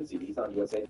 自己离上 USA。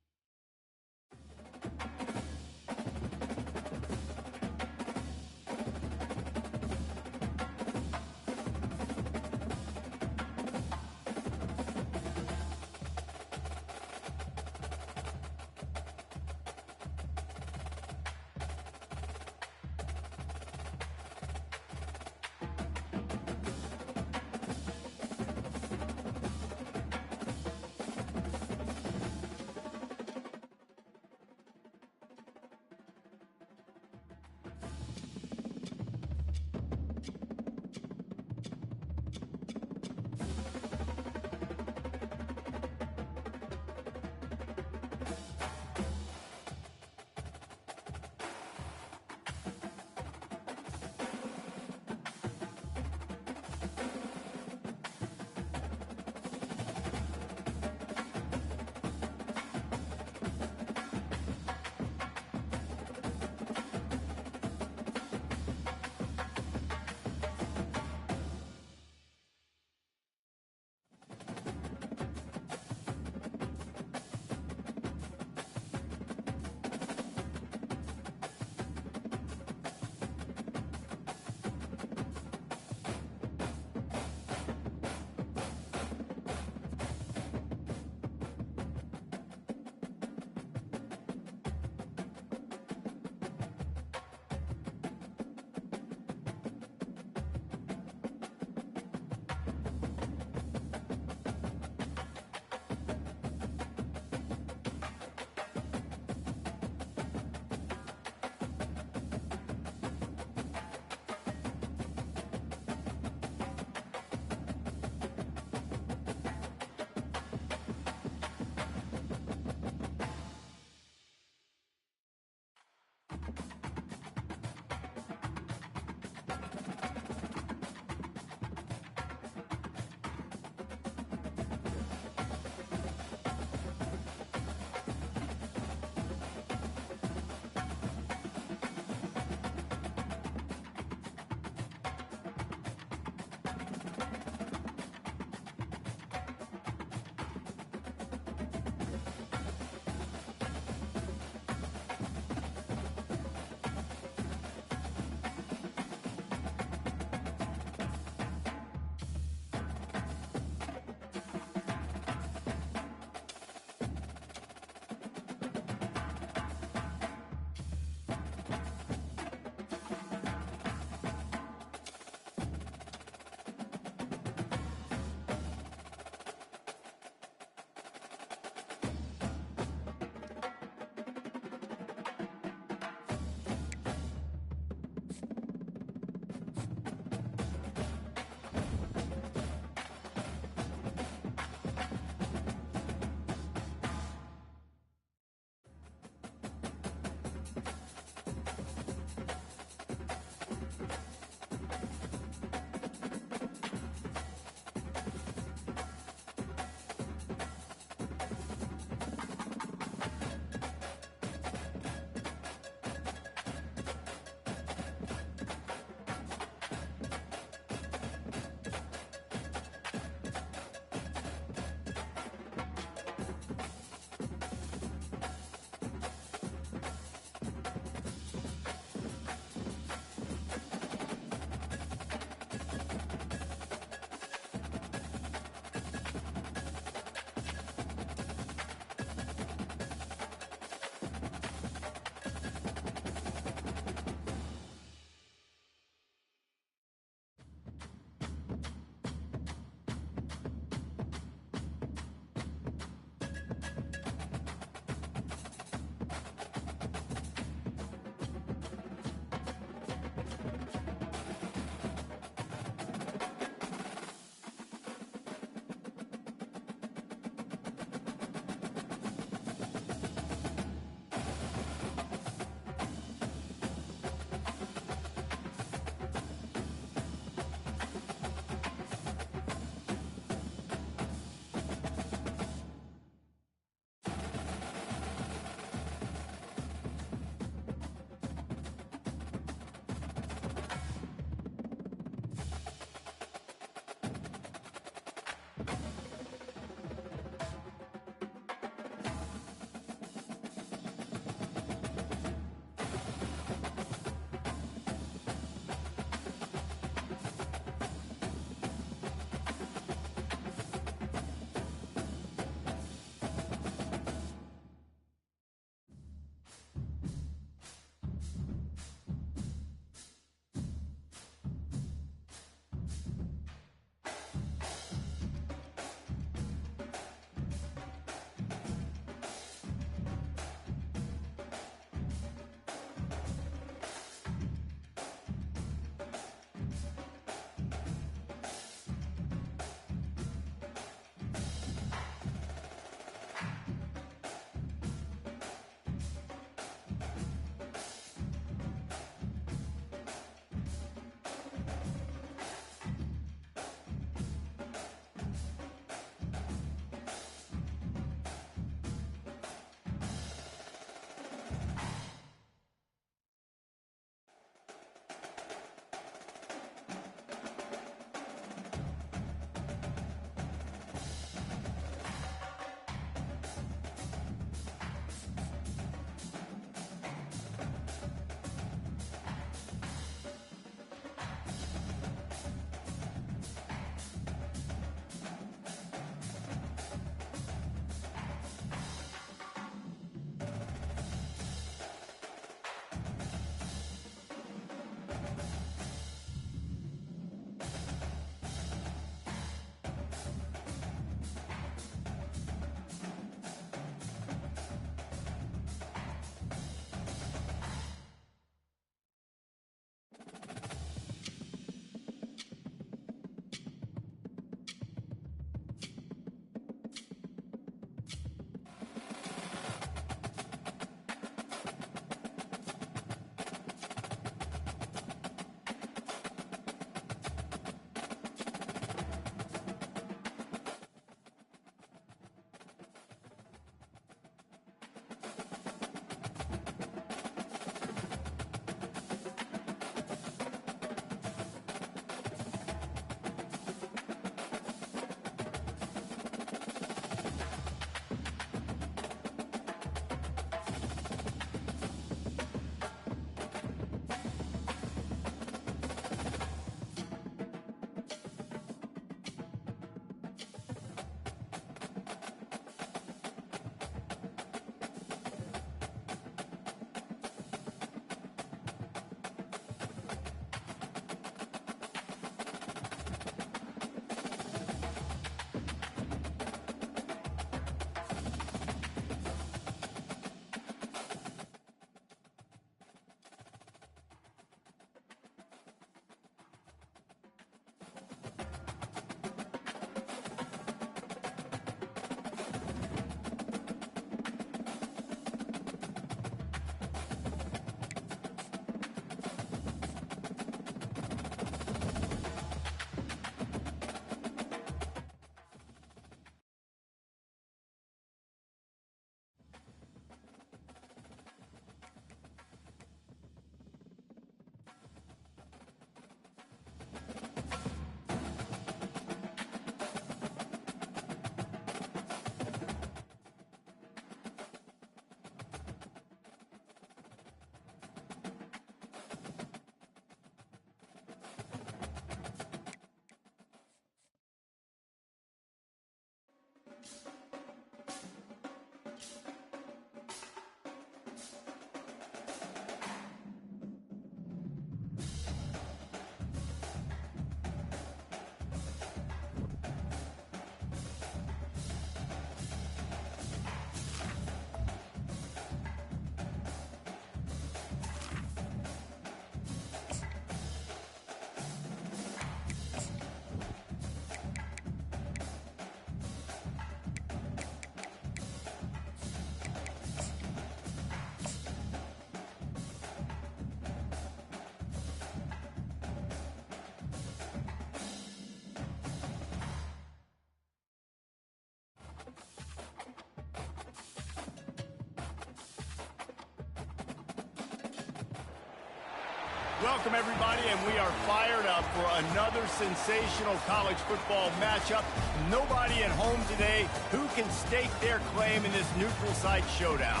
Welcome, everybody, and we are fired up for another sensational college football matchup. Nobody at home today who can stake their claim in this neutral site showdown.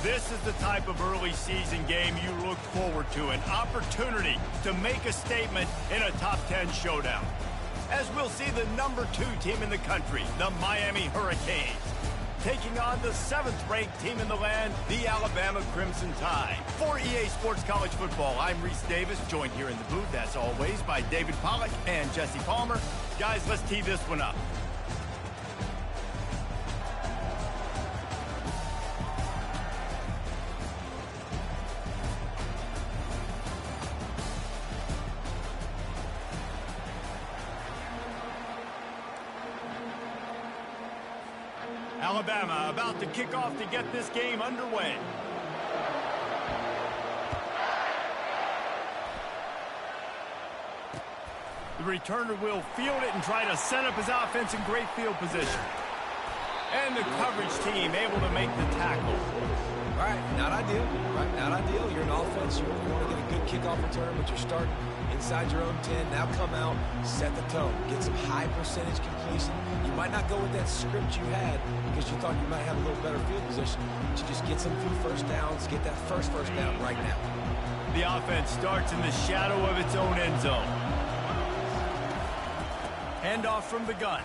This is the type of early season game you look forward to, an opportunity to make a statement in a top 10 showdown. As we'll see the number 2 team in the country, the Miami Hurricanes, taking on the 7th-ranked team in the land, the Alabama Crimson Tide. For EA Sports College Football, I'm Reese Davis, joined here in the booth, as always, by David Pollack and Jesse Palmer. Guys, let's tee this one up. Alabama about to kick off to get this game underway. The returner will field it and try to set up his offense in great field position. And the coverage team able to make the tackle. All right, not ideal. Right, not ideal. You're an offense. You want to get a good kickoff return, but you're starting inside your own 10. Now come out, set the tone. Get some high percentage completion. You might not go with that script you had because you thought you might have a little better field position. But you just get some few first downs. Get that first down right now. The offense starts in the shadow of its own end zone. Handoff from the gun.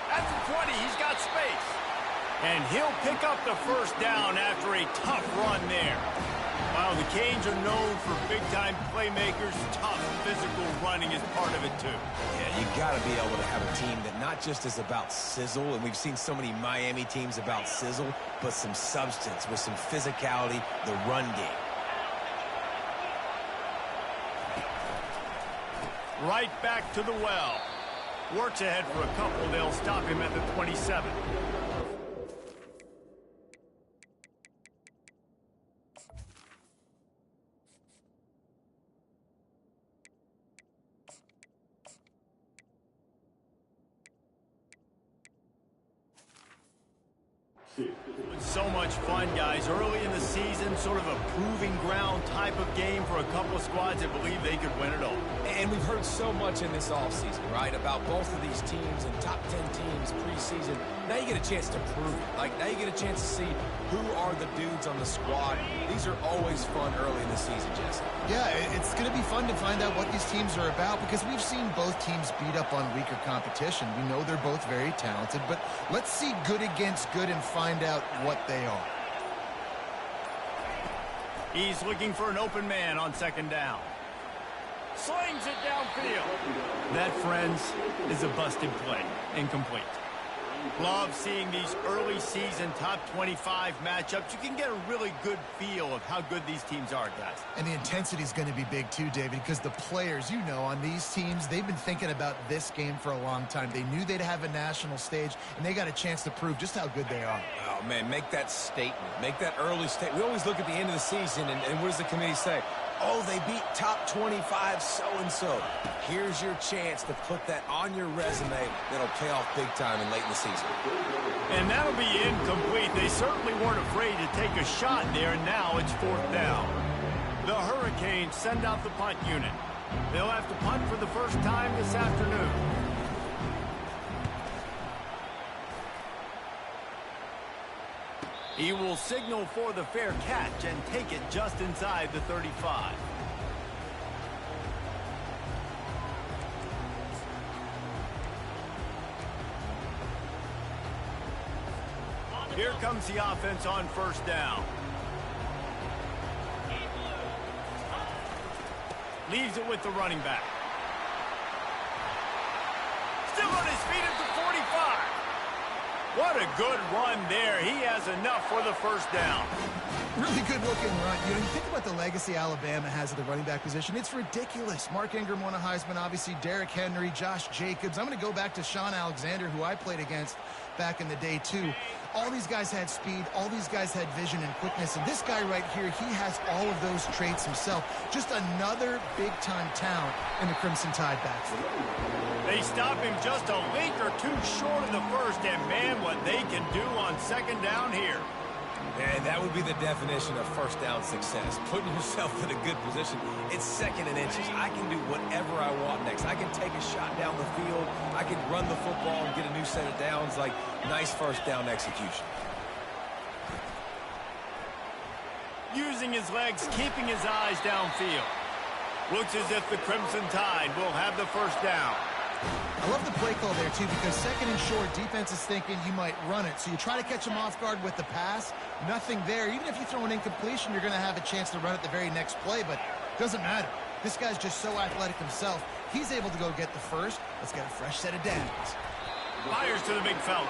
At the 20, he's got space. And he'll pick up the first down after a tough run there. While the Canes are known for big-time playmakers, tough physical running is part of it, too. Yeah, you got to be able to have a team that not just is about sizzle, and we've seen so many Miami teams about sizzle, but some substance with some physicality, the run game. Right back to the well. Works ahead for a couple. They'll stop him at the 27. So much fun, guys. Early in the season, sort of a proving ground type of game for a couple of squads that believe they could win it all. And we've heard so much in this offseason, right, about both of these teams and top 10 teams preseason. Now you get a chance to prove it. Like, now you get a chance to see who are the dudes on the squad. These are always fun early in the season, Jesse. Yeah, it's going to be fun to find out what these teams are about because we've seen both teams beat up on weaker competition. We know they're both very talented, but let's see good against good and find out what they are. He's looking for an open man on second down. Slings it downfield. That, friends, is a busted play. Incomplete. Love seeing these early season top 25 matchups. You can get a really good feel of how good these teams are, guys. And the intensity is going to be big too, David, because the players, you know, on these teams, they've been thinking about this game for a long time. They knew they'd have a national stage, and they got a chance to prove just how good they are. Oh, man, make that statement. Make that early statement. We always look at the end of the season, and what does the committee say? Oh, they beat top 25 so-and-so. Here's your chance to put that on your resume that'll pay off big time and late in the season. And that'll be incomplete. They certainly weren't afraid to take a shot there, and now it's fourth down. The Hurricanes send out the punt unit. They'll have to punt for the first time this afternoon. He will signal for the fair catch and take it just inside the 35. Here comes the offense on first down. Leaves it with the running back. Still on his feet at the 45. What a good run there. He has enough for the first down. Really good looking run. You think about the legacy Alabama has at the running back position. It's ridiculous. Mark Ingram won a Heisman, obviously. Derrick Henry, Josh Jacobs. I'm going to go back to Sean Alexander, who I played against back in the day, too. All these guys had speed. All these guys had vision and quickness. And this guy right here, he has all of those traits himself. Just another big-time talent in the Crimson Tide backfield. They stop him just a link or two short of the first, and man, what they can do on second down here. And that would be the definition of first down success, putting yourself in a good position. It's second and inches. I can do whatever I want next. I can take a shot down the field. I can run the football and get a new set of downs. Like, nice first down execution. Using his legs, keeping his eyes downfield. Looks as if the Crimson Tide will have the first down. I love the play call there, too, because second and short, defense is thinking you might run it. So you try to catch him off guard with the pass. Nothing there. Even if you throw an incompletion, you're going to have a chance to run it the very next play, but it doesn't matter. This guy's just so athletic himself. He's able to go get the first. Let's get a fresh set of downs. Fires to the big fella.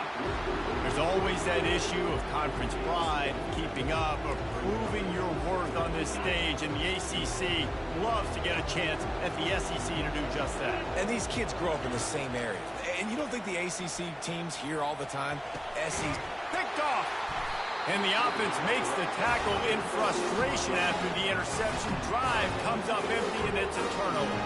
There's always that issue of conference pride, keeping up, of proving your worth on this stage, and the ACC loves to get a chance at the SEC to do just that. And these kids grow up in the same area. And you don't think the ACC teams hear all the time? SEC picked off. And the offense makes the tackle in frustration after the interception. Drive comes up empty, and it's a turnover.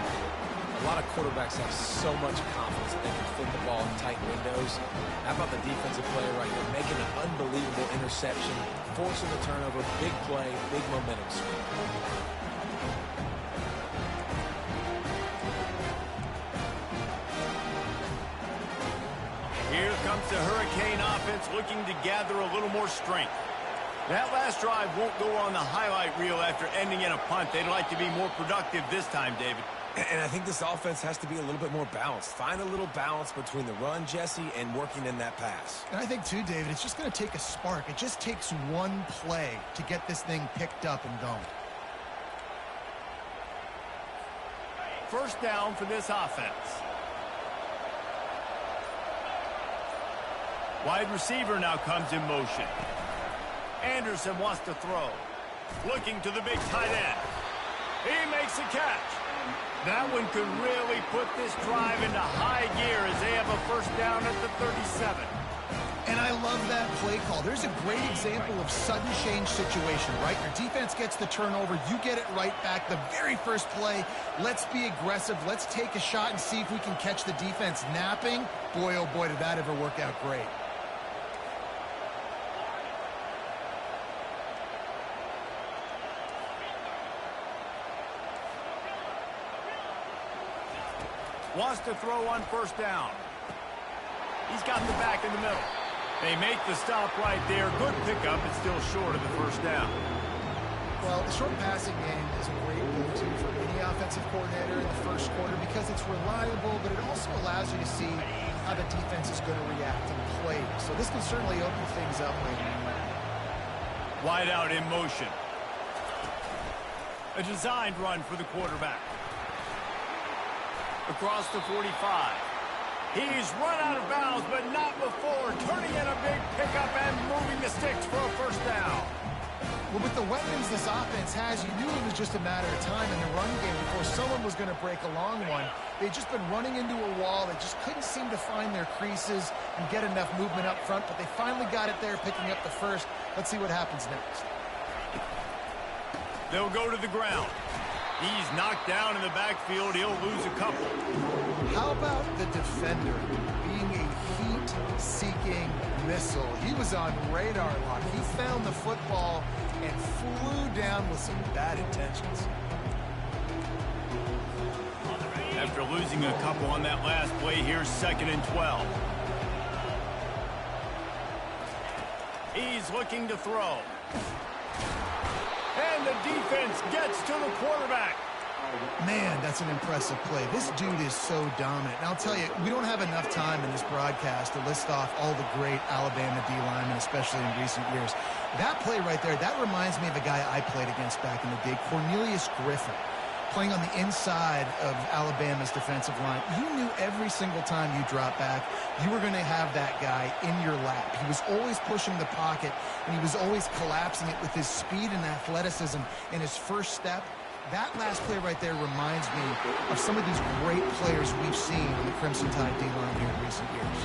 A lot of quarterbacks have so much confidence that they can fit the ball in tight windows. How about the defensive player right here making an unbelievable interception, forcing the turnover, big play, big momentum swing. Here comes the Hurricane offense looking to gather a little more strength. That last drive won't go on the highlight reel after ending in a punt. They'd like to be more productive this time, David. And I think this offense has to be a little bit more balanced. Find a little balance between the run, Jesse, and working in that pass. And I think, too, David, it's just going to take a spark. It just takes one play to get this thing picked up and going. First down for this offense. Wide receiver now comes in motion. Anderson wants to throw. Looking to the big tight end. He makes a catch. That one could really put this drive into high gear as they have a first down at the 37. And I love that play call. There's a great example of sudden change situation, right? Your defense gets the turnover. You get it right back. The very first play, let's be aggressive. Let's take a shot and see if we can catch the defense napping. Boy, oh boy, did that ever work out great. Wants to throw on first down. He's got the back in the middle. They make the stop right there. Good pickup, but still short of the first down. Well, the short passing game is a great go-to for any offensive coordinator in the first quarter because it's reliable, but it also allows you to see how the defense is going to react and play. So this can certainly open things up later. Wide out in motion. A designed run for the quarterback. Across the 45. He's run out of bounds, but not before. Turning in a big pickup and moving the sticks for a first down. Well, with the weapons this offense has, you knew it was just a matter of time in the run game before someone was going to break a long one. They'd just been running into a wall. They just couldn't seem to find their creases and get enough movement up front, but they finally got it there, picking up the first. Let's see what happens next. They'll go to the ground. He's knocked down in the backfield. He'll lose a couple. How about the defender being a heat-seeking missile? He was on radar lock. He found the football and flew down with some bad intentions. After losing a couple on that last play, here's 2nd and 12. He's looking to throw. And the defense gets to the quarterback. Man, that's an impressive play. This dude is so dominant. And I'll tell you, we don't have enough time in this broadcast to list off all the great Alabama D linemen, especially in recent years. That play right there, that reminds me of a guy I played against back in the day, Cornelius Griffin, playing on the inside of Alabama's defensive line. You knew every single time you dropped back, you were going to have that guy in your lap. He was always pushing the pocket, and he was always collapsing it with his speed and athleticism in his first step. That last play right there reminds me of some of these great players we've seen on the Crimson Tide D-line here in recent years.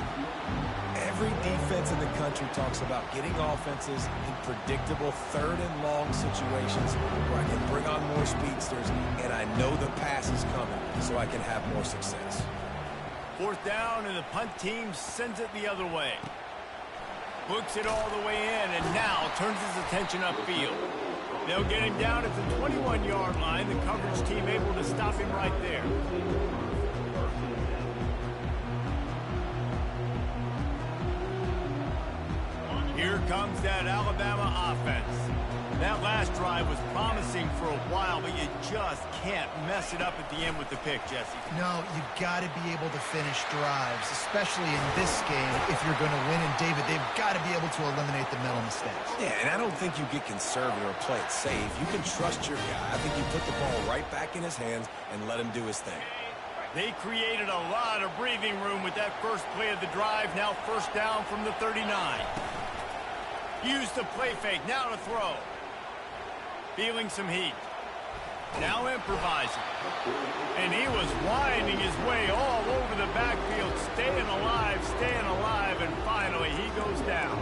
Every defense in the country talks about getting offenses in predictable third and long situations where I can bring on more speedsters and I know the pass is coming so I can have more success. Fourth down, and the punt team sends it the other way. Books it all the way in, and now turns his attention upfield. They'll get him down at the 21-yard line. The coverage team able to stop him right there. Here comes that Alabama offense. That last drive was promising for a while, but you just can't mess it up at the end with the pick, Jesse. No, you've got to be able to finish drives, especially in this game if you're going to win. And, David, they've got to be able to eliminate the mental mistakes. Yeah, and I don't think you get conservative or play it safe. You can trust your guy. I think you put the ball right back in his hands and let him do his thing. They created a lot of breathing room with that first play of the drive. Now first down from the 39. Use the play fake. Now to throw. Feeling some heat. Now improvising. And he was winding his way all over the backfield, staying alive, and finally he goes down.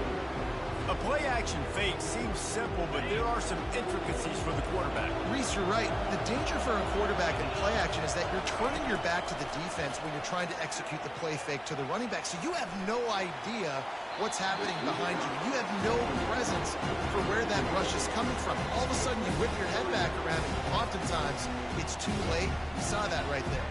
A play-action fake seems simple, but there are some intricacies for the quarterback. Reese, you're right. The danger for a quarterback in play action is that you're turning your back to the defense when you're trying to execute the play fake to the running back. So you have no idea what's happening behind you. You have no presence for where that rush is coming from. All of a sudden, you whip your head back around, and oftentimes it's too late. You saw that right there.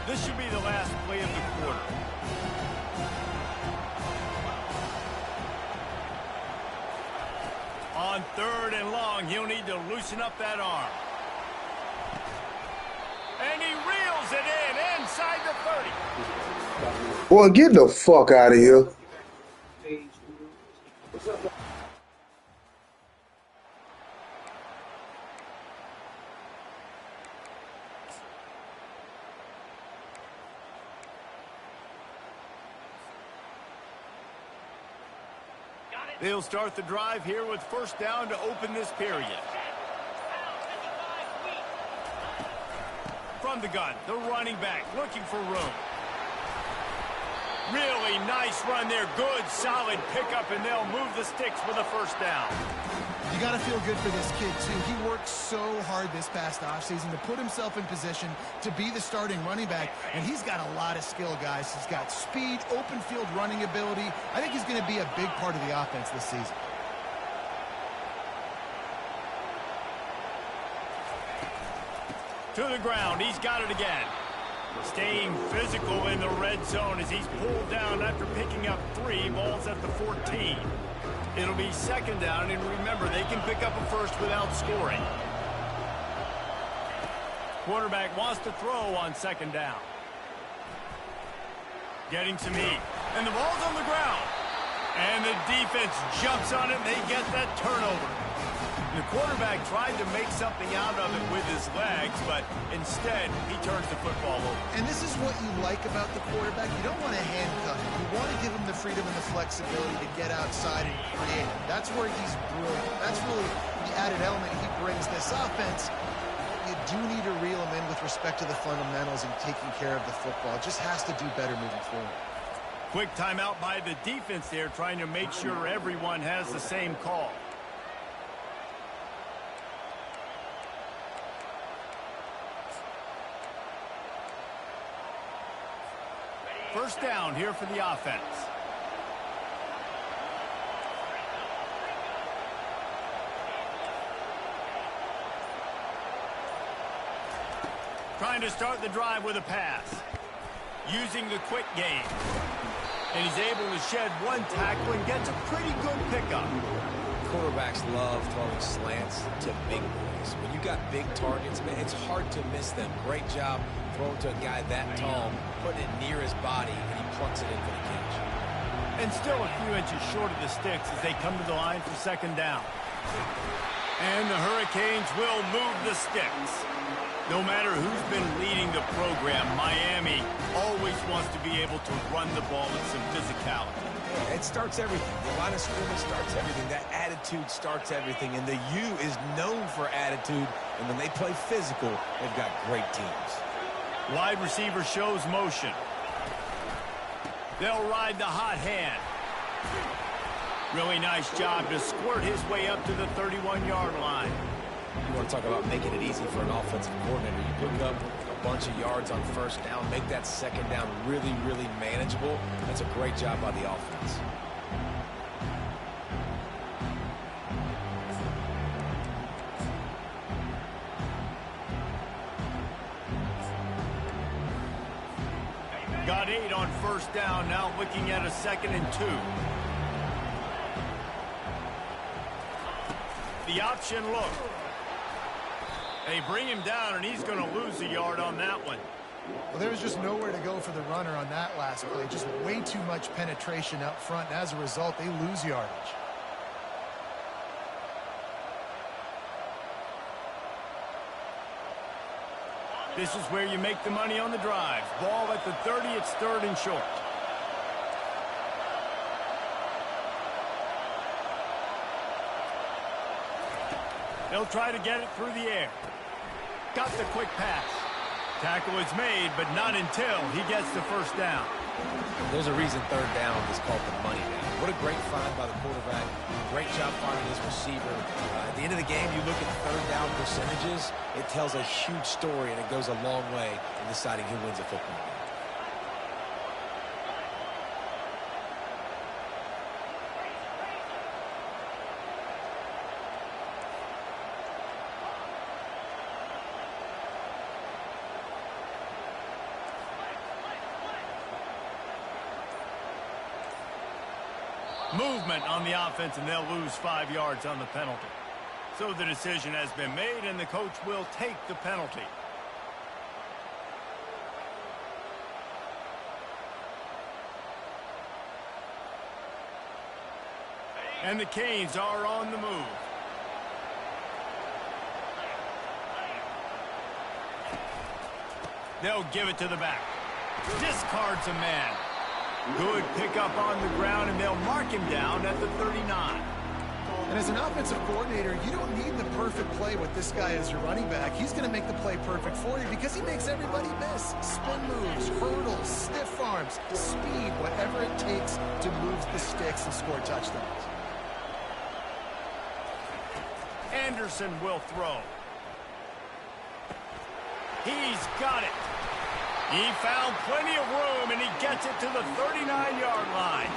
This should be the last play of the quarter. On third and long, he'll need to loosen up that arm. And he reels it in inside the 30. Boy, get the fuck out of here. They'll start the drive here with first down to open this period. From the gun, the running back looking for room. Really nice run there. Good, solid pickup, and they'll move the sticks with a first down. You got to feel good for this kid, too. He worked so hard this past offseason to put himself in position to be the starting running back, and he's got a lot of skill, guys. He's got speed, open field running ability. I think he's going to be a big part of the offense this season. To the ground, he's got it again. Staying physical in the red zone as he's pulled down after picking up 3 balls at the 14. It'll be second down, and remember, they can pick up a first without scoring. Quarterback wants to throw on second down. Getting some heat, and the ball's on the ground. And the defense jumps on it, and they get that turnover. The quarterback tried to make something out of it with his legs, but instead, he turns the football over. And this is what you like about the quarterback. You don't want to handcuff him. You want to give him the freedom and the flexibility to get outside and create. That's where he's brilliant. That's really the added element he brings this offense. You do need to reel him in with respect to the fundamentals and taking care of the football. It just has to do better moving forward. Quick timeout by the defense there, trying to make sure everyone has the same call. First down here for the offense. Trying to start the drive with a pass. using the quick game. And he's able to shed one tackle and gets a pretty good pickup. Quarterbacks love throwing slants to big boys. When you got big targets, man, it's hard to miss them. Great job throwing to a guy that tall, putting it near his body, and he plunks it in for the catch. And still a few inches short of the sticks as they come to the line for second down. And the Hurricanes will move the sticks. No matter who's been leading the program, Miami always wants to be able to run the ball with some physicality. Yeah, it starts everything. The line of scrimmage starts everything. That attitude starts everything. And the U is known for attitude. And when they play physical, they've got great teams. Wide receiver shows motion. They'll ride the hot hand. Really nice job to squirt his way up to the 31-yard line. You want to talk about making it easy for an offensive coordinator. You pick up a bunch of yards on first down, make that second down really, really manageable. That's a great job by the offense. Got 8 on first down, now looking at a 2nd and 2. The option look. They bring him down, and he's going to lose a yard on that one. Well, there was just nowhere to go for the runner on that last play. Just way too much penetration up front, and as a result, they lose yardage. This is where you make the money on the drives. Ball at the 30, it's 3rd and short. They'll try to get it through the air. Got the quick pass. Tackle is made, but not until he gets the first down. There's a reason 3rd down is called the money down. What a great find by the quarterback. Great job finding his receiver. At the end of the game, you look at 3rd down percentages. It tells a huge story, and it goes a long way in deciding who wins a football game. Movement on the offense, and they'll lose 5 yards on the penalty. So the decision has been made, and the coach will take the penalty. And the Canes are on the move. They'll give it to the back. Discards a man. Good pickup on the ground, and they'll mark him down at the 39. And as an offensive coordinator, you don't need the perfect play with this guy as your running back. He's going to make the play perfect for you because he makes everybody miss. Spin moves, hurdles, stiff arms, speed, whatever it takes to move the sticks and score touchdowns. Anderson will throw. He's got it. He found plenty of room, and he gets it to the 39-yard line.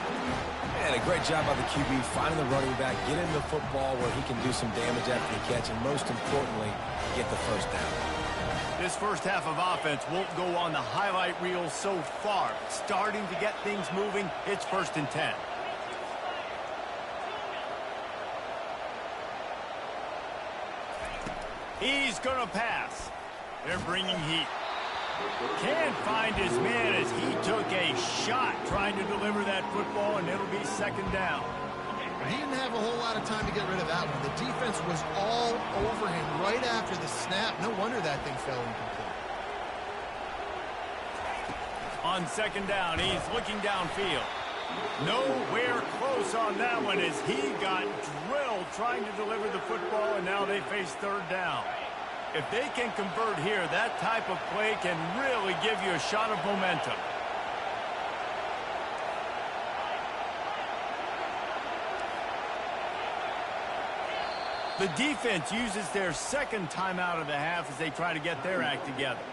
And a great job by the QB finding the running back, get him the football where he can do some damage after the catch, and most importantly, get the first down. This first half of offense won't go on the highlight reel so far. Starting to get things moving, it's 1st and 10. He's going to pass. They're bringing heat. Can't find his man as he took a shot trying to deliver that football, and it'll be 2nd down. He didn't have a whole lot of time to get rid of that one. The defense was all over him right after the snap. No wonder that thing fell incomplete. On 2nd down, he's looking downfield. Nowhere close on that one as he got drilled trying to deliver the football, and now they face 3rd down. If they can convert here, that type of play can really give you a shot of momentum. The defense uses their 2nd timeout of the half as they try to get their act together.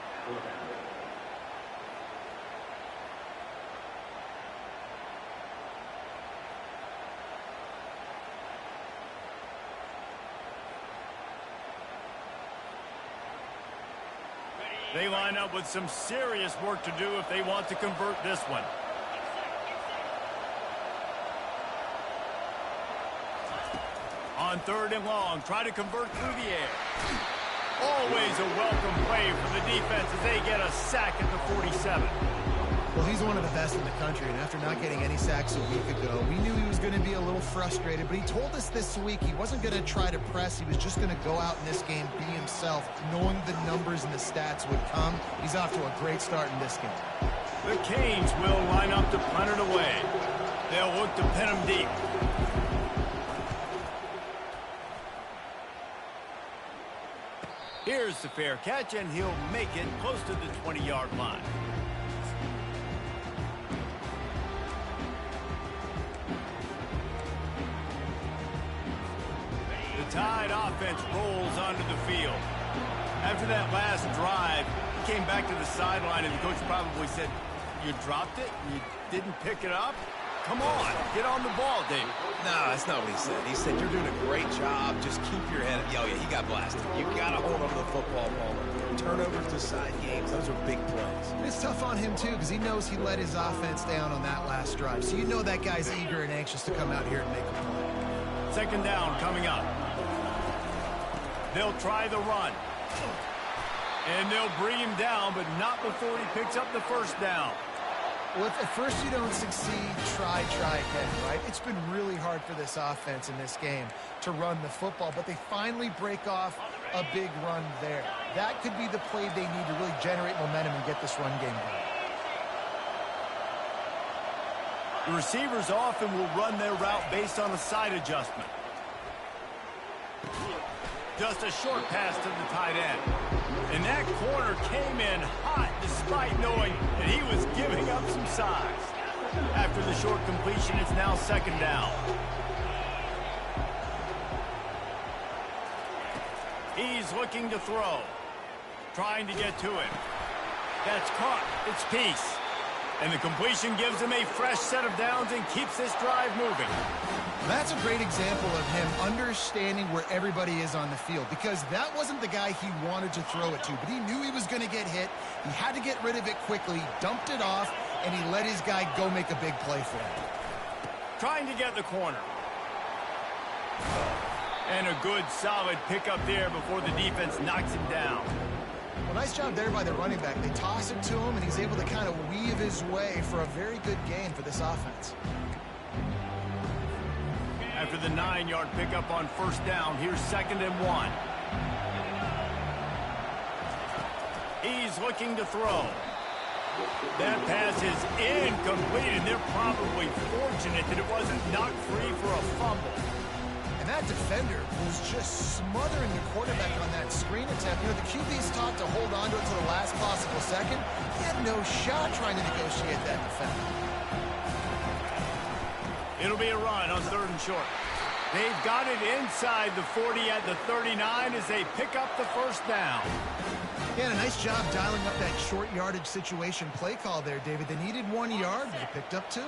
They line up with some serious work to do if they want to convert this one. On 3rd and long, try to convert through the air. Always a welcome play for the defense as they get a sack at the 47. Well, he's one of the best in the country, and after not getting any sacks a week ago, we knew he was going to be a little frustrated, but he told us this week he wasn't going to try to press. He was just going to go out in this game, be himself, knowing the numbers and the stats would come. He's off to a great start in this game. The Canes will line up to punt it away. They'll look to pin him deep. Here's the fair catch, and he'll make it close to the 20-yard line. The Tide offense rolls onto the field. After that last drive, he came back to the sideline, and the coach probably said, "You dropped it? You didn't pick it up? Come on, get on the ball, Dave." No, that's not what he said. He said, "You're doing a great job. Just keep your head up." Oh, yeah, he got blasted. You got to hold on to the football, Palmer. Turnovers decide games. Those are big plays. It's tough on him, too, because he knows he let his offense down on that last drive. So you know that guy's eager and anxious to come out here and make a play. 2nd down coming up. They'll try the run. And they'll bring him down, but not before he picks up the 1st down. Well, if at first you don't succeed, try again, right? It's been really hard for this offense in this game to run the football, but they finally break off a big run there. That could be the play they need to really generate momentum and get this run game going. The receivers often will run their route based on a side adjustment. Just a short pass to the tight end. And that corner came in hot despite knowing that he was giving up some size. After the short completion, it's now 2nd down. He's looking to throw. Trying to get to it. That's caught. It's Peace. And the completion gives him a fresh set of downs and keeps this drive moving. That's a great example of him understanding where everybody is on the field, because that wasn't the guy he wanted to throw it to, but he knew he was going to get hit. He had to get rid of it quickly, dumped it off, and he let his guy go make a big play for him. Trying to get the corner. And a good, solid pickup there before the defense knocks him down. Well, nice job there by the running back. They toss it to him, and he's able to kind of weave his way for a very good gain for this offense. After the 9-yard pickup on 1st down, here's 2nd and 1. He's looking to throw. That pass is incomplete, and they're probably fortunate that it wasn't knocked free for a fumble. And that defender was just smothering the quarterback on that screen attempt. You know, the QB's taught to hold on to it to the last possible second. He had no shot trying to negotiate that defender. It'll be a run on 3rd and short. They've got it inside the 40 at the 39 as they pick up the 1st down. Yeah, and a nice job dialing up that short yardage situation play call there, David. They needed 1 yard, but they picked up 2. Yeah,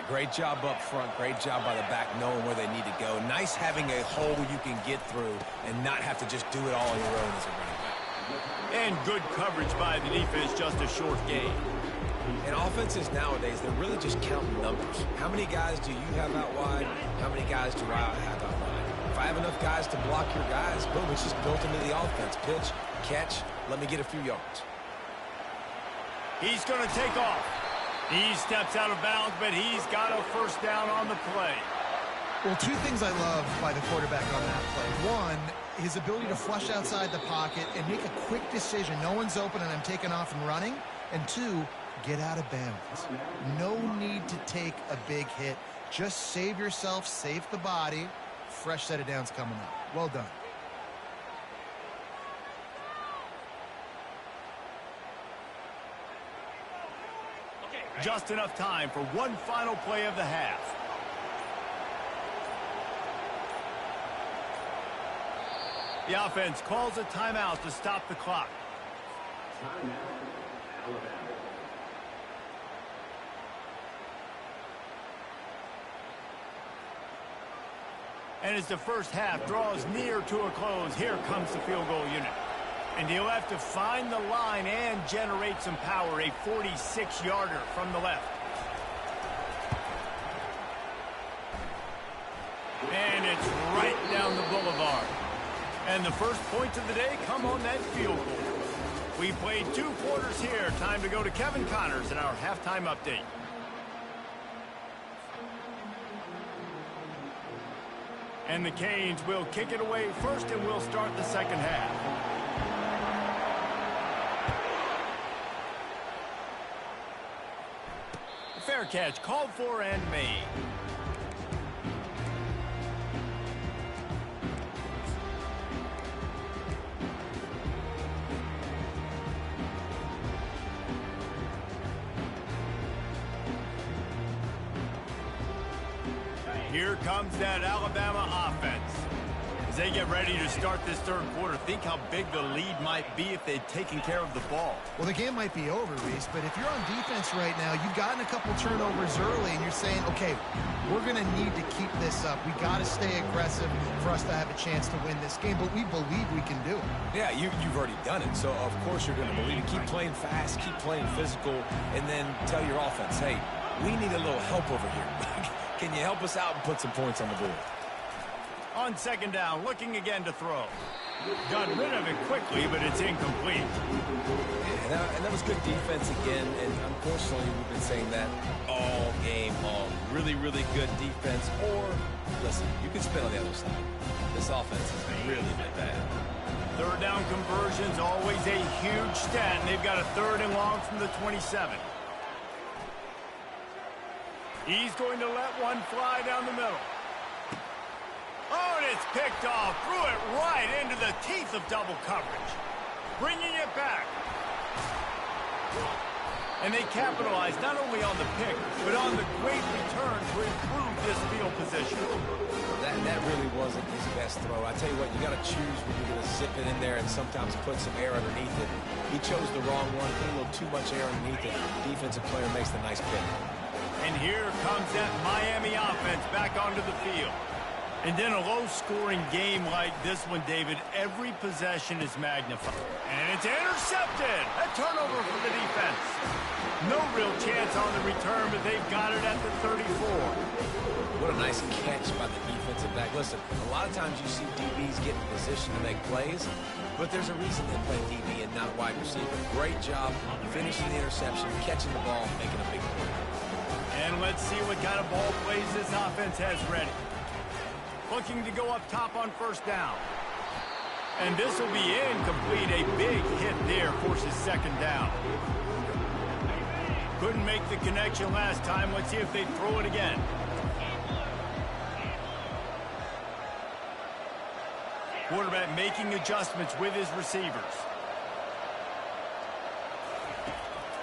great job up front. Great job by the back knowing where they need to go. Nice having a hole you can get through and not have to just do it all on your own as a running back. And good coverage by the defense, just a short gain. And offenses nowadays, they're really just counting numbers. How many guys do you have out wide? How many guys do I have out wide? If I have enough guys to block your guys, boom, it's just built into the offense. Pitch, catch, let me get a few yards. He's going to take off. He steps out of bounds, but he's got a 1st down on the play. Well, 2 things I love by the quarterback on that play. 1, his ability to flush outside the pocket and make a quick decision. No one's open and I'm taking off and running. And 2, get out of bounds. No need to take a big hit. Just save yourself, save the body. Fresh set of downs coming up. Well done. Just enough time for one final play of the half. The offense calls a timeout to stop the clock. And as the 1st half draws near to a close, here comes the field goal unit. And he'll have to find the line and generate some power. A 46-yarder from the left. And it's right down the boulevard. And the first points of the day come on that field goal. We played 2 quarters here. Time to go to Kevin Connors in our halftime update. And the Canes will kick it away first, and we'll start the second half. Fair catch called for and made. Here comes that Alabama offense. As they get ready to start this third quarter, think how big the lead might be if they'd taken care of the ball. Well, the game might be over, Reese, but if you're on defense right now, you've gotten a couple turnovers early, and you're saying, okay, we're going to need to keep this up. We got to stay aggressive for us to have a chance to win this game, but we believe we can do it. Yeah, you've already done it, so of course you're going to believe it. Keep playing fast, keep playing physical, and then tell your offense, hey, we need a little help over here. Can you help us out and put some points on the board? On second down, looking again to throw. Got rid of it quickly, but it's incomplete. And that was good defense again, and unfortunately we've been saying that all game long. Really, really good defense, or, listen, you can spin on the other side. This offense has really been bad. Third down conversion's always a huge stat, and they've got a 3rd and long from the 27. He's going to let one fly down the middle. Oh, and it's picked off. Threw it right into the teeth of double coverage. Bringing it back. And they capitalized not only on the pick, but on the great return to improve this field position. That really wasn't his best throw. I tell you what, you got to choose when you're going to zip it in there and sometimes put some air underneath it. He chose the wrong one, put a little too much air underneath it. The defensive player makes the nice pick. And here comes that Miami offense back onto the field. And in a low-scoring game like this one, David, every possession is magnified. And it's intercepted. A turnover for the defense. No real chance on the return, but they've got it at the 34. What a nice catch by the defensive back. Listen, a lot of times you see DBs get in position to make plays, but there's a reason they play DB and not wide receiver. Great job finishing the interception, catching the ball, making a big play. And let's see what kind of ball plays this offense has ready. Looking to go up top on first down. And this will be incomplete. A big hit there forces second down. Couldn't make the connection last time. Let's see if they throw it again. Quarterback making adjustments with his receivers.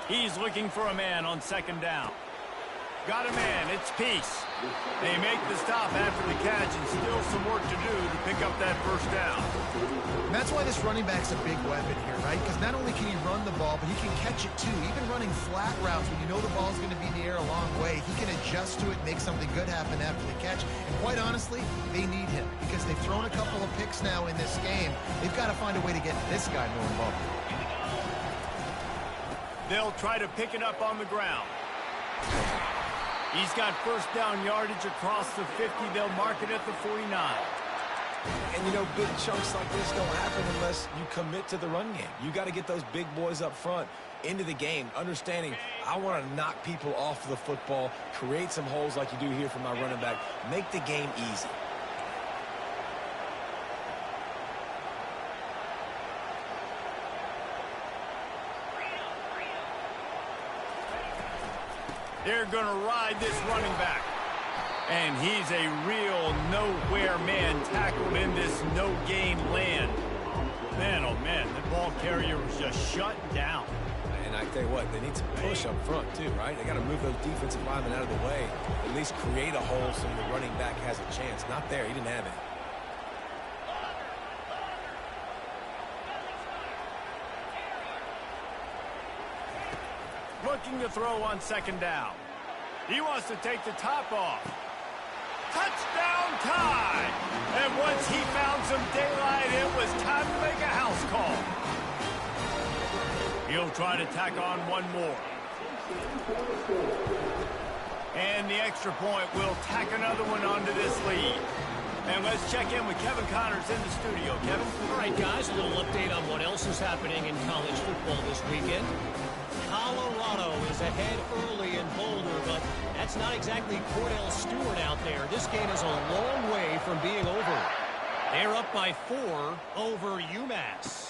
He's looking for a man on second down. Got a man. It's Peace. They make the stop after the catch, and still some work to do to pick up that first down. And that's why this running back's a big weapon here, right? Because not only can he run the ball, but he can catch it too. Even running flat routes when you know the ball's going to be in the air a long way, he can adjust to it, make something good happen after the catch. And quite honestly, they need him because they've thrown a couple of picks now in this game. They've got to find a way to get this guy more involved. They'll try to pick it up on the ground. He's got first down yardage across the 50. They'll mark it at the 49. And, you know, big chunks like this don't happen unless you commit to the run game. You got to get those big boys up front into the game, understanding I want to knock people off the football, create some holes like you do here for my running back, make the game easy. They're going to ride this running back. And he's a real nowhere man tackled in this no-gain land. Man, oh man, the ball carrier was just shut down. And I tell you what, they need some push up front too, right? They got to move those defensive linemen out of the way, at least create a hole so the running back has a chance. Not there, he didn't have it. Looking to throw on second down. He wants to take the top off. Touchdown tie! And once he found some daylight, it was time to make a house call. He'll try to tack on one more. And the extra point will tack another one onto this lead. And let's check in with Kevin Connors in the studio. Kevin? All right, guys, a little update on what else is happening in college football this weekend. Colorado is ahead early in Boulder, but that's not exactly Cordell Stewart out there. This game is a long way from being over. They're up by 4 over UMass.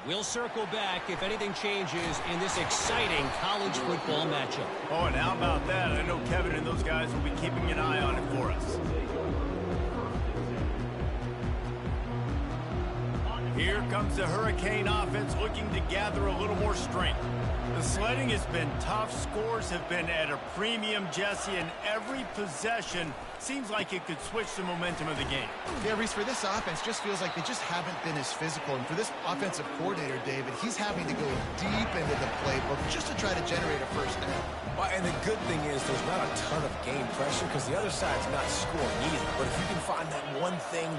We'll circle back if anything changes in this exciting college football matchup. Oh, and how about that? I know Kevin and those guys will be keeping an eye on it for us. Here comes the Hurricane offense looking to gather a little more strength. The sledding has been tough. Scores have been at a premium, Jesse, and every possession seems like it could switch the momentum of the game. Yeah, Reese, for this offense, just feels like they just haven't been as physical. And for this offensive coordinator, David, he's having to go deep into the playbook just to try to generate a first down. Well, and the good thing is there's not a ton of game pressure because the other side's not scoring either. But if you can find that one thing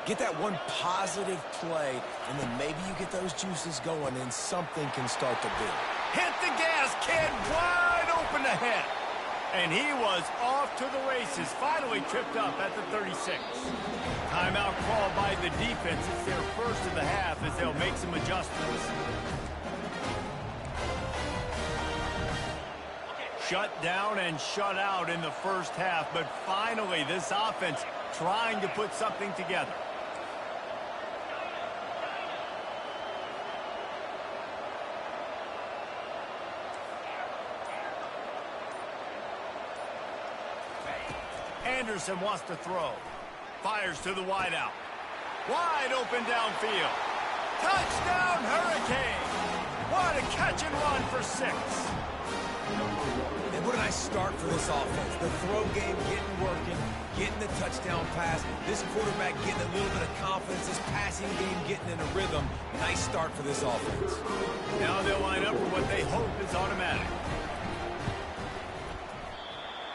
get that one positive play, and then maybe you get those juices going, and something can start to build. Hit the gas, kid, wide open ahead. And he was off to the races, finally tripped up at the 36. Timeout called by the defense. It's their first of the half as they'll make some adjustments. Shut down and shut out in the first half, but finally this offense trying to put something together. Anderson wants to throw. Fires to the wideout. Wide open downfield. Touchdown, Hurricane! What a catch and run for 6. And what a nice start for this offense. The throw game getting working, getting the touchdown pass. This quarterback getting a little bit of confidence. This passing game getting in a rhythm. Nice start for this offense. Now they'll line up for what they hope is automatic.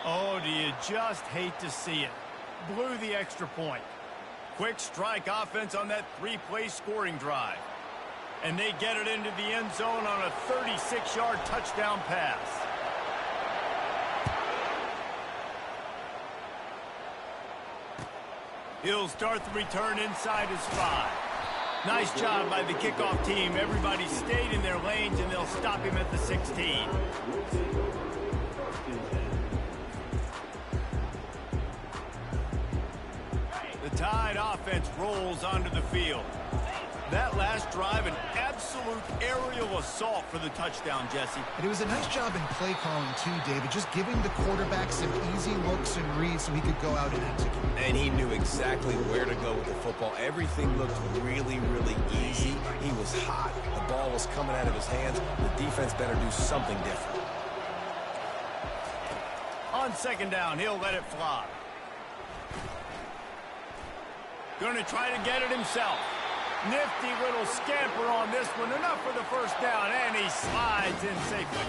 Oh, do you just hate to see it? Blew the extra point. Quick strike offense on that 3-play scoring drive. And they get it into the end zone on a 36-yard touchdown pass. He'll start the return inside his 5. Nice job by the kickoff team. Everybody stayed in their lanes, and they'll stop him at the 16. The Tide offense rolls onto the field. That last drive, an absolute aerial assault for the touchdown, Jesse. And it was a nice job in play calling, too, David, just giving the quarterback some easy looks and reads so he could go out and execute. And he knew exactly where to go with the football. Everything looked really, really easy. He was hot. The ball was coming out of his hands. The defense better do something different. On second down, he'll let it fly. Going to try to get it himself. Nifty little scamper on this one. Enough for the first down, and he slides in safely.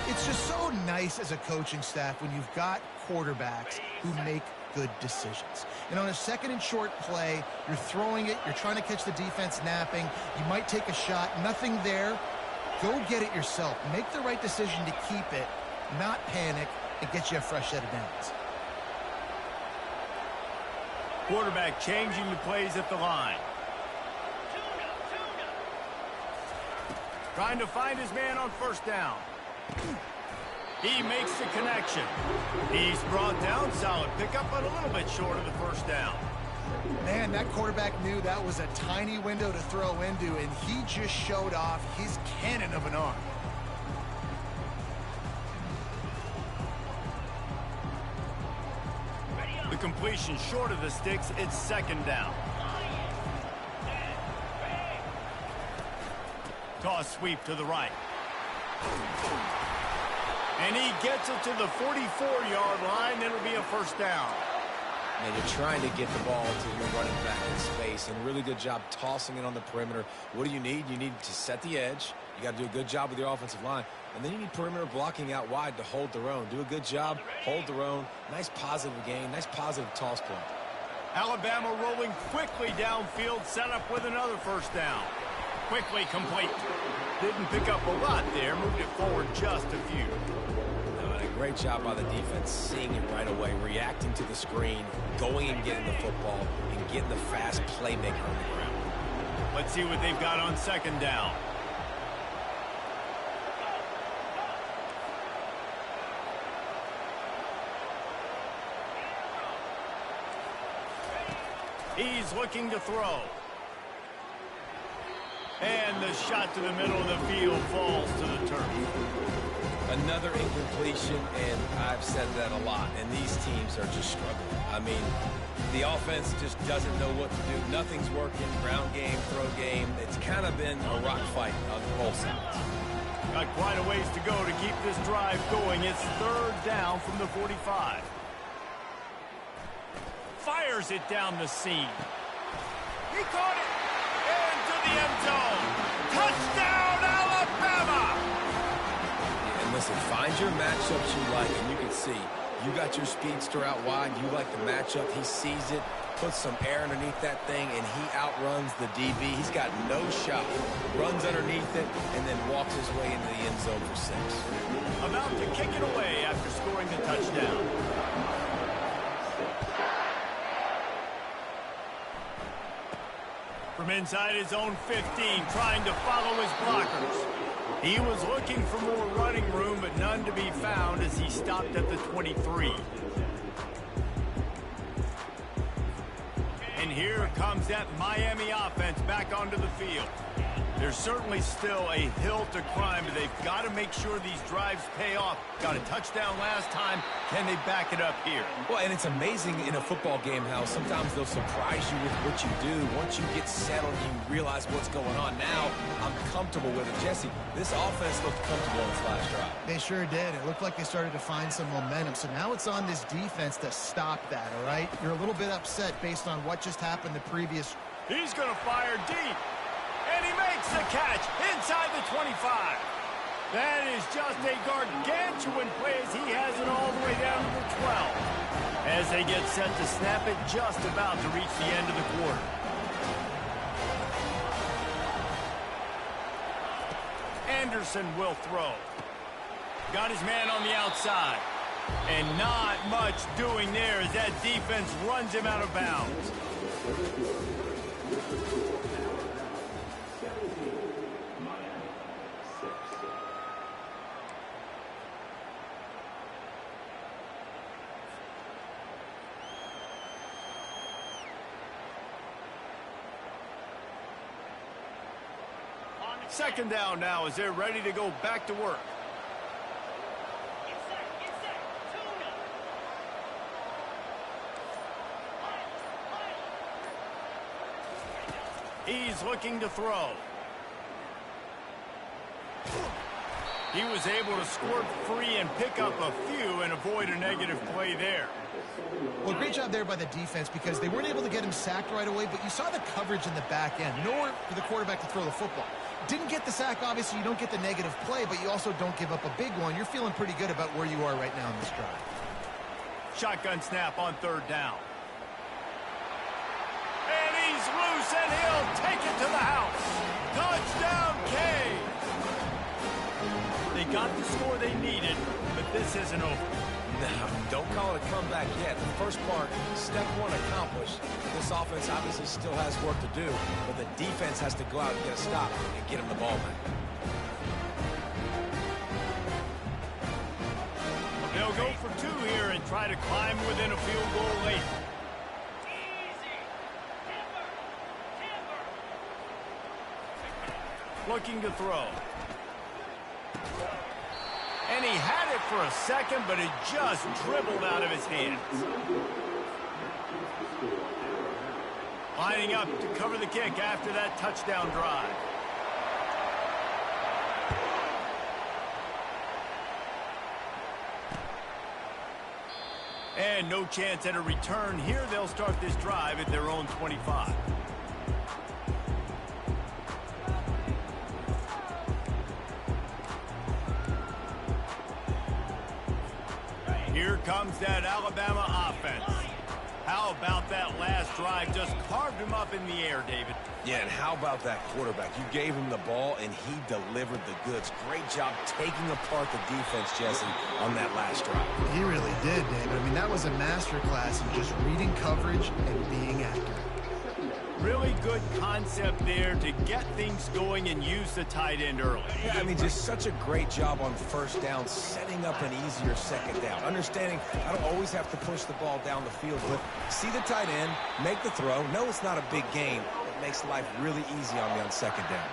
It's just so nice as a coaching staff when you've got quarterbacks who make good decisions. And on a second and short play, you're throwing it, you're trying to catch the defense napping, you might take a shot, nothing there. Go get it yourself. Make the right decision to keep it, not panic, and get you a fresh set of downs. Quarterback changing the plays at the line. Trying to find his man on first down. He makes the connection. He's brought down. Solid pickup, but a little bit short of the first down. Man, that quarterback knew that was a tiny window to throw into, and he just showed off his cannon of an arm. The completion short of the sticks. It's second down. Toss sweep to the right. And he gets it to the 44-yard line. It'll be a first down. And you're trying to get the ball to your running back in space, and really good job tossing it on the perimeter. What do you need? You need to set the edge. You got to do a good job with your offensive line. And then you need perimeter blocking out wide to hold their own. Do a good job, hold their own. Nice positive gain, nice positive toss play. Alabama rolling quickly downfield, set up with another first down. Quickly complete. Didn't pick up a lot there, moved it forward just a few. A great job by the defense, seeing it right away, reacting to the screen, going and getting the football, and getting the fast playmaker on the ground. Let's see what they've got on second down. He's looking to throw. And the shot to the middle of the field falls to the turf. Another incompletion, and I've said that a lot, and these teams are just struggling. I mean, the offense just doesn't know what to do. Nothing's working, ground game, throw game. It's kind of been a rock fight on both sides. Got quite a ways to go to keep this drive going. It's third down from the 45. Fires it down the seam. He caught it into the end zone. Touchdown, Alabama! And listen, find your matchups you like, and you can see you got your speedster out wide. You like the matchup. He sees it, puts some air underneath that thing, and he outruns the DB. He's got no shot. Runs underneath it, and then walks his way into the end zone for 6. About to kick it away after scoring the touchdown. From inside his own 15, trying to follow his blockers. He was looking for more running room, but none to be found as he stopped at the 23. And here comes that Miami offense back onto the field. There's certainly still a hill to climb, but they've got to make sure these drives pay off. Got a touchdown last time. Can they back it up here? Well, and it's amazing in a football game how sometimes they'll surprise you with what you do. Once you get settled, you realize what's going on. Now, I'm comfortable with it. Jesse, this offense looked comfortable in this last drive. They sure did. It looked like they started to find some momentum. So now it's on this defense to stop that, all right? You're a little bit upset based on what just happened the previous. He's going to fire deep. And he makes the catch inside the 25. That is just a gargantuan play as he has it all the way down to the 12. As they get set to snap it, just about to reach the end of the quarter. Anderson will throw. Got his man on the outside. And not much doing there as that defense runs him out of bounds. Second down now as they're ready to go back to work. He's looking to throw. He was able to squirt free and pick up a few and avoid a negative play there. Well, great job there by the defense because they weren't able to get him sacked right away, but you saw the coverage in the back end. Nowhere for the quarterback to throw the football. Didn't get the sack, obviously. You don't get the negative play, but you also don't give up a big one. You're feeling pretty good about where you are right now in this drive. Shotgun snap on third down. And he's loose, and he'll take it to the house. Touchdown, K. They got the score they needed, but this isn't over. No, don't call it a comeback yet. The first part, step one accomplished. This offense obviously still has work to do, but the defense has to go out and get a stop and get him the ball back. They'll go for 2 here and try to climb within a field goal late. Looking to throw. And he had it for a second, but it just dribbled out of his hands. Lining up to cover the kick after that touchdown drive. And no chance at a return here. They'll start this drive at their own 25. Here comes that Alabama offense. How about that last drive? Just carved him up in the air, David. Yeah, and how about that quarterback? You gave him the ball, and he delivered the goods. Great job taking apart the defense, Jesse, on that last drive. He really did, David. I mean, that was a masterclass in just reading coverage and being accurate. Really good concept there to get things going and use the tight end early. Yeah, I mean, just such a great job on first down, setting up an easier second down. Understanding I don't always have to push the ball down the field, but see the tight end, make the throw. No, it's not a big gain. It makes life really easy on me on second down.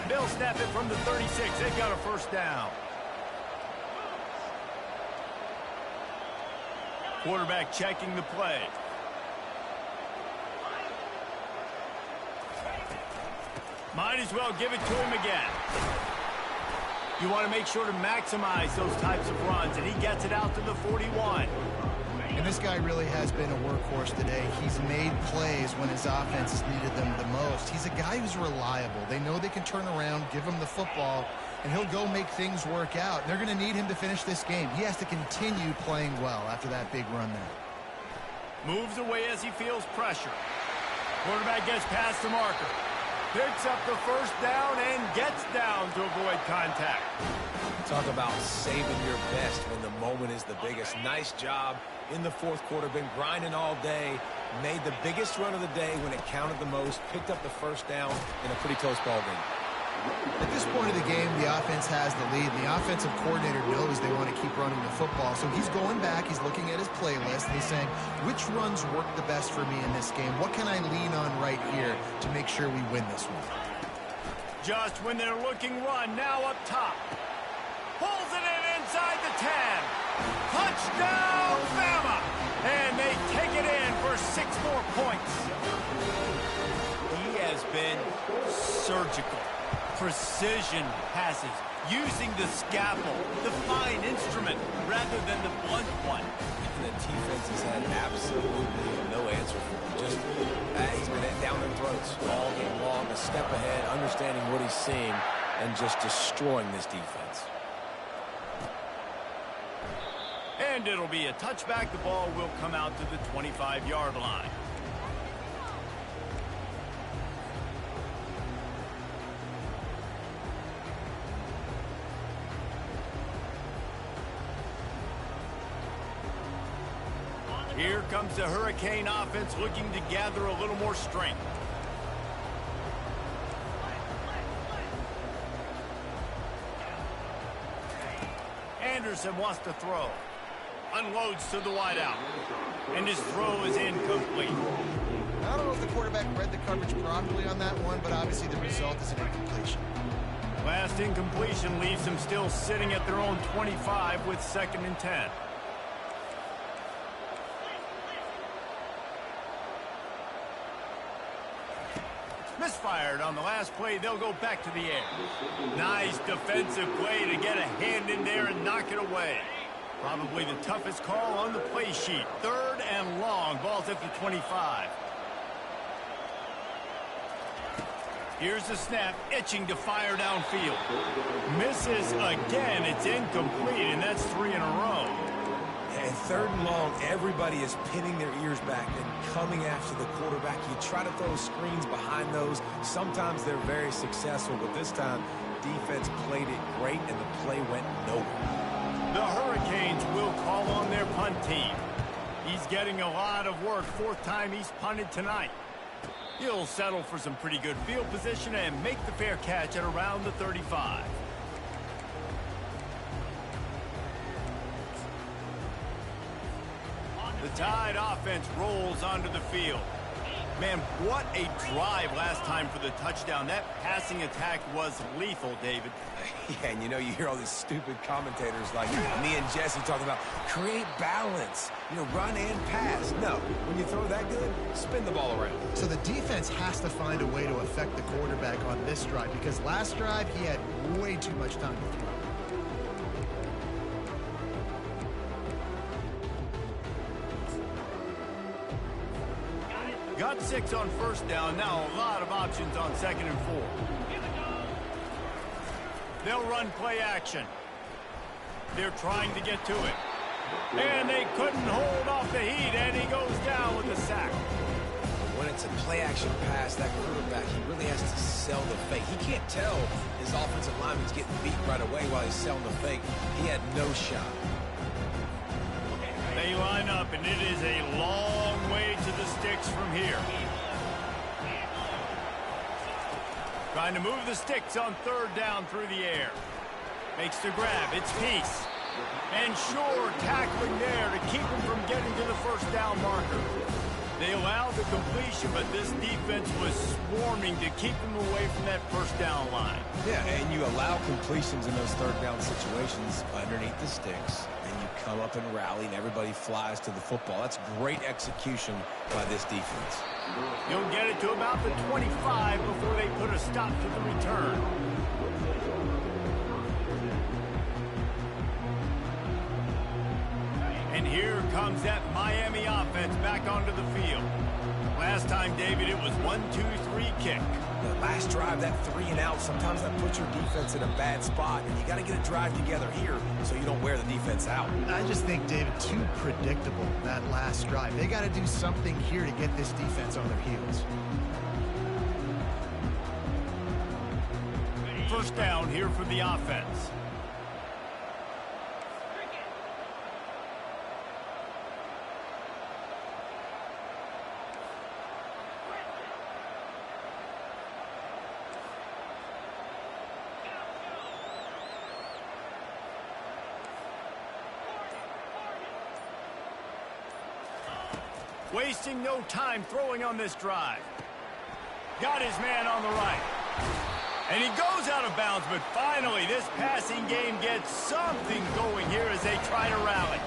They'll snap it from the 36. They've got a first down. Quarterback checking the play. Might as well give it to him again. You want to make sure to maximize those types of runs, and he gets it out to the 41. And this guy really has been a workhorse today. He's made plays when his offense has needed them the most. He's a guy who's reliable. They know they can turn around, give him the football, and he'll go make things work out. They're going to need him to finish this game. He has to continue playing well after that big run there. Moves away as he feels pressure. Quarterback gets past the marker. Picks up the first down and gets down to avoid contact. Talk about saving your best when the moment is the biggest. Nice job in the fourth quarter. Been grinding all day. Made the biggest run of the day when it counted the most. Picked up the first down in a pretty close ball game. At this point of the game, the offense has the lead. The offensive coordinator knows they want to keep running the football. So he's going back, he's looking at his playlist, and he's saying, which runs work the best for me in this game? What can I lean on right here to make sure we win this one? Just when they're looking run, now up top. Pulls it in inside the 10. Touchdown, Bama! And they take it in for 6 more points. He has been surgical. Precision passes, using the scalpel, the fine instrument, rather than the blunt one. And the defense has had absolutely no answer for him. Just, he's been down their throats all game long, a step ahead, understanding what he's seeing, and just destroying this defense. And it'll be a touchback. The ball will come out to the 25-yard line. Here comes the Hurricane offense looking to gather a little more strength. Anderson wants to throw. Unloads to the wideout. And his throw is incomplete. I don't know if the quarterback read the coverage properly on that one, but obviously the result is an incompletion. Last incompletion leaves them still sitting at their own 25 with 2nd and 10. Misfired on the last play. They'll go back to the air. Nice defensive play to get a hand in there and knock it away. Probably the toughest call on the play sheet. 3rd and long. Ball's at the 25. Here's the snap. Itching to fire downfield. Misses again. It's incomplete, and that's 3 in a row. And 3rd and long, everybody is pinning their ears back and coming after the quarterback. You try to throw screens behind those. Sometimes they're very successful, but this time, defense played it great, and the play went nowhere. The Hurricanes will call on their punt team. He's getting a lot of work. 4th time he's punted tonight. He'll settle for some pretty good field position and make the fair catch at around the 35. The Tide offense rolls onto the field. Man, what a drive last time for the touchdown. That passing attack was lethal, David. Yeah, and you hear all these stupid commentators like me and Jesse talking about create balance, run and pass. No, when you throw that good, spin the ball around. So the defense has to find a way to affect the quarterback on this drive, because last drive he had way too much time to throw. Got 6 on 1st down. Now a lot of options on 2nd and 4. They'll run play action. They're trying to get to it. And they couldn't hold off the heat, and he goes down with a sack. When it it's a play-action pass, that quarterback, he really has to sell the fake. He can't tell his offensive lineman's getting beat right away while he's selling the fake. He had no shot. They line up, and it is a long way to the sticks from here. Trying to move the sticks on third down through the air. Makes the grab. It's Peace. And Shore tackling there to keep him from getting to the first down marker. They allowed the completion, but this defense was swarming to keep them away from that first down line. Yeah, and you allow completions in those third down situations underneath the sticks, and you come up and rally, and everybody flies to the football. That's great execution by this defense. You'll get it to about the 25 before they put a stop to the return. And here comes that Miami offense back onto the field. Last time, David, it was 1-2-3 kick. The last drive, that 3 and out, sometimes that puts your defense in a bad spot, and you got to get a drive together here so you don't wear the defense out. I just think, David, too predictable, that last drive. They got to do something here to get this defense on their heels. First down here for the offense. Wasting no time throwing on this drive. Got his man on the right. And he goes out of bounds, but finally this passing game gets something going here as they try to rally.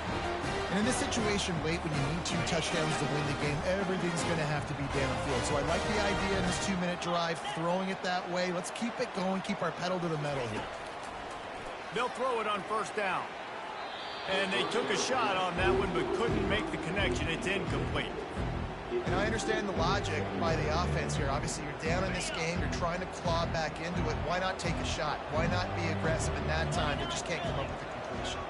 And in this situation late when you need 2 touchdowns to win the game, everything's going to have to be downfield. So I like the idea in this 2-minute drive, throwing it that way. Let's keep it going, keep our pedal to the metal here. They'll throw it on first down. And they took a shot on that one, but couldn't make the connection. It's incomplete. And I understand the logic by the offense here. Obviously, you're down in this game. You're trying to claw back into it. Why not take a shot? Why not be aggressive in that time? They just can't come up with a completion.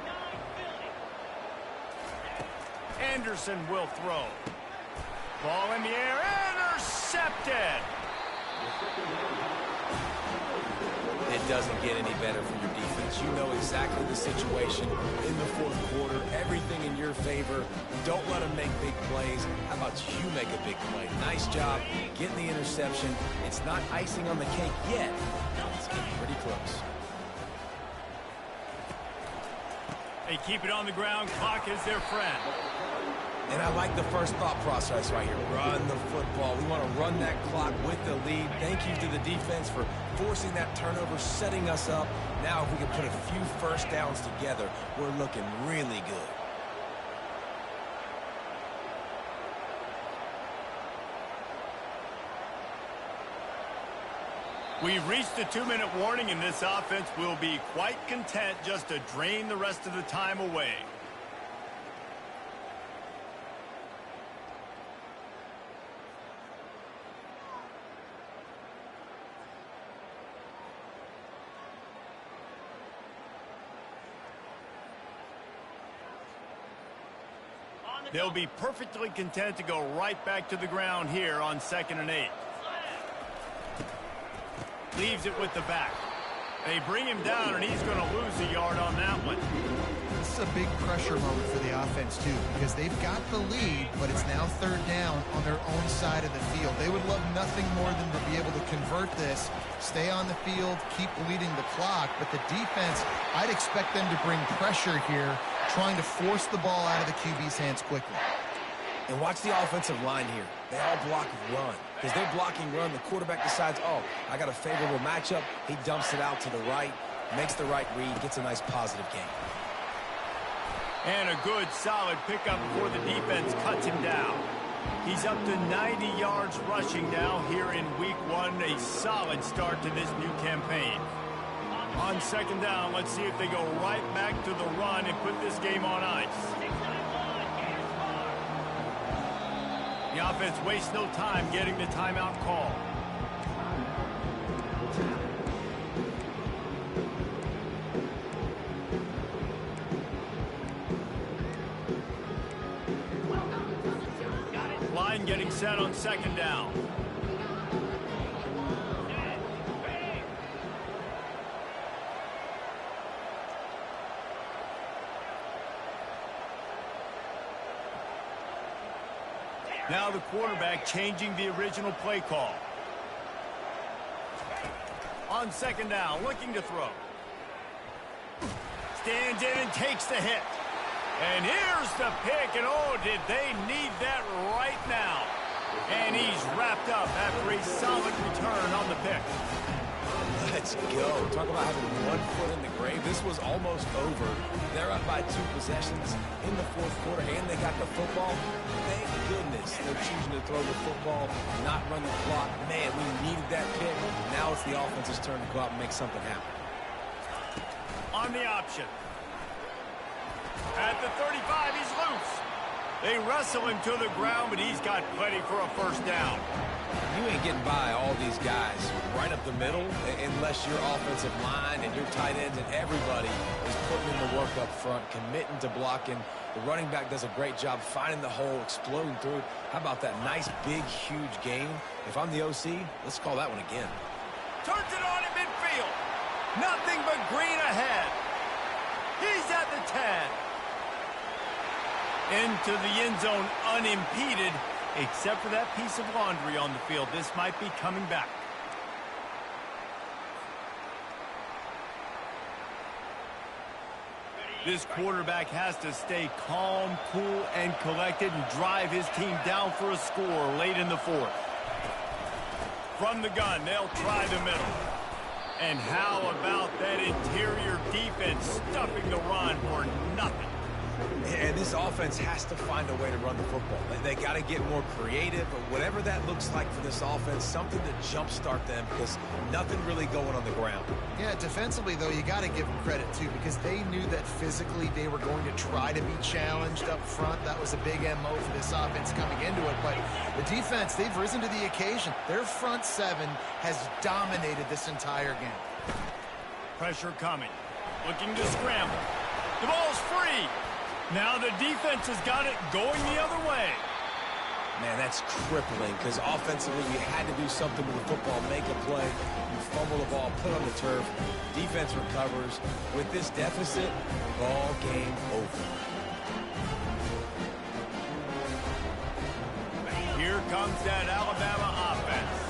Anderson will throw. Ball in the air. Intercepted. It doesn't get any better for your defense. You know exactly the situation in the fourth quarter. Everything in your favor. Don't let them make big plays. How about you make a big play? Nice job getting the interception. It's not icing on the cake yet. It's getting pretty close. They keep it on the ground. Clock is their friend. And I like the first thought process right here. Run the football. We want to run that clock with the lead. Thank you to the defense for forcing that turnover, setting us up. Now if we can put a few first downs together, we're looking really good. We've reached the 2-minute warning, and this offense will be quite content just to drain the rest of the time away. They'll be perfectly content to go right back to the ground here on 2nd and 8. Leaves it with the back. They bring him down, and he's going to lose a yard on that one. This is a big pressure moment for the offense, too, because they've got the lead, but it's now 3rd down on their own side of the field. They would love nothing more than to be able to convert this, stay on the field, keep bleeding the clock. But the defense, I'd expect them to bring pressure here, trying to force the ball out of the QB's hands quickly. And watch the offensive line here. They all block run. Because they're blocking run, the quarterback decides, oh, I got a favorable matchup. He dumps it out to the right, makes the right read, gets a nice positive gain. And a good, solid pickup before the defense cuts him down. He's up to 90 yards rushing now here in Week 1. A solid start to this new campaign. On 2nd down, let's see if they go right back to the run and put this game on ice. The offense wastes no time getting the timeout call. Line getting set on second down. Now the quarterback changing the original play call. On second down, looking to throw. Stands in and takes the hit. And here's the pick, and oh, did they need that right now. And he's wrapped up after a solid return on the pick. Let's go. Talk about having 1 foot in the grave. This was almost over. They're up by 2 possessions in the fourth quarter, and they got the football. Thank goodness they're choosing to throw the football, not run the clock. Man, we needed that pick. Now it's the offense's turn to go out and make something happen. On the option. At the 35, he's loose. They wrestle him to the ground, but he's got plenty for a first down. You ain't getting by all these guys right up the middle unless your offensive line and your tight ends and everybody is putting in the work up front, committing to blocking. The running back does a great job finding the hole, exploding through. How about that nice, big, huge gain? If I'm the OC, let's call that one again. Turns it on in midfield. Nothing but green ahead. He's at the 10. Into the end zone unimpeded, except for that piece of laundry on the field. This might be coming back. This quarterback has to stay calm, cool, and collected and drive his team down for a score late in the fourth. From the gun, they'll try the middle. And how about that interior defense stuffing the run for nothing? And this offense has to find a way to run the football. They got to get more creative, or whatever that looks like for this offense, something to jumpstart them, because nothing really going on the ground. Yeah, defensively, though, you got to give them credit, too, because they knew that physically they were going to try to be challenged up front. That was a big MO for this offense coming into it. But the defense, they've risen to the occasion. Their front seven has dominated this entire game. Pressure coming. Looking to scramble. The ball's free. Now the defense has got it going the other way. Man, that's crippling, because offensively you had to do something with the football, make a play. You fumble the ball, put on the turf. Defense recovers. With this deficit, ball game over. Here comes that Alabama offense.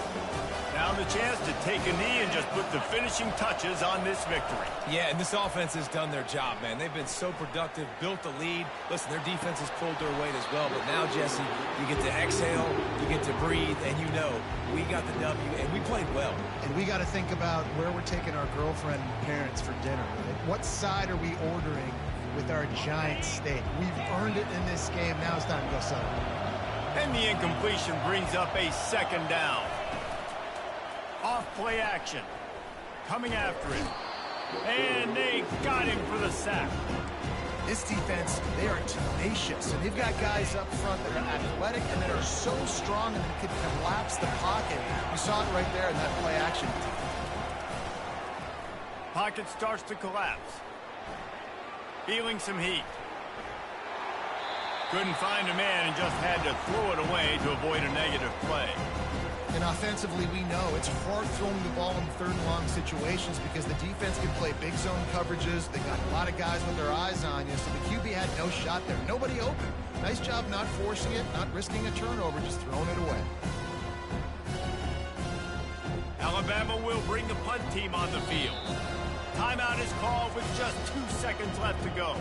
Now the chance to take a knee and just put the finishing touches on this victory. Yeah, and this offense has done their job, man. They've been so productive, built the lead. Listen, their defense has pulled their weight as well. But now, Jesse, you get to exhale, you get to breathe, and you know we got the W, and we played well. And we got to think about where we're taking our girlfriend and parents for dinner. Right? What side are we ordering with our giant steak? We've earned it in this game. Now it's time to go celebrate. And the incompletion brings up a second down. Off play action. Coming after it. And they got him for the sack. This defense, they are tenacious. And they've got guys up front that are athletic and that are so strong and that can collapse the pocket. You saw it right there in that play action. Pocket starts to collapse. Feeling some heat. Couldn't find a man and just had to throw it away to avoid a negative play. And offensively, we know it's hard throwing the ball in third and long situations because the defense can play big zone coverages. They got a lot of guys with their eyes on you, so the QB had no shot there. Nobody open. Nice job not forcing it, not risking a turnover, just throwing it away. Alabama will bring the punt team on the field. Timeout is called with just 2 seconds left to go.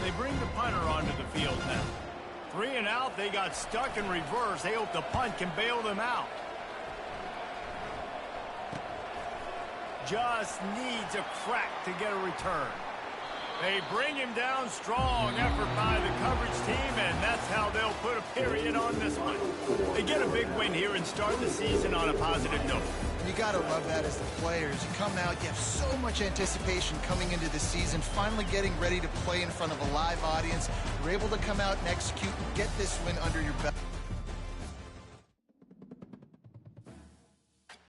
They bring the punter onto the field now. 3 and out, they got stuck in reverse. They hope the punt can bail them out. Just needs a crack to get a return. They bring him down. Strong effort by the coverage team, and that's how they'll put a period on this one. They get a big win here and start the season on a positive note. You got to love that as the players. You come out, you have so much anticipation coming into the season, finally getting ready to play in front of a live audience. You're able to come out and execute and get this win under your belt.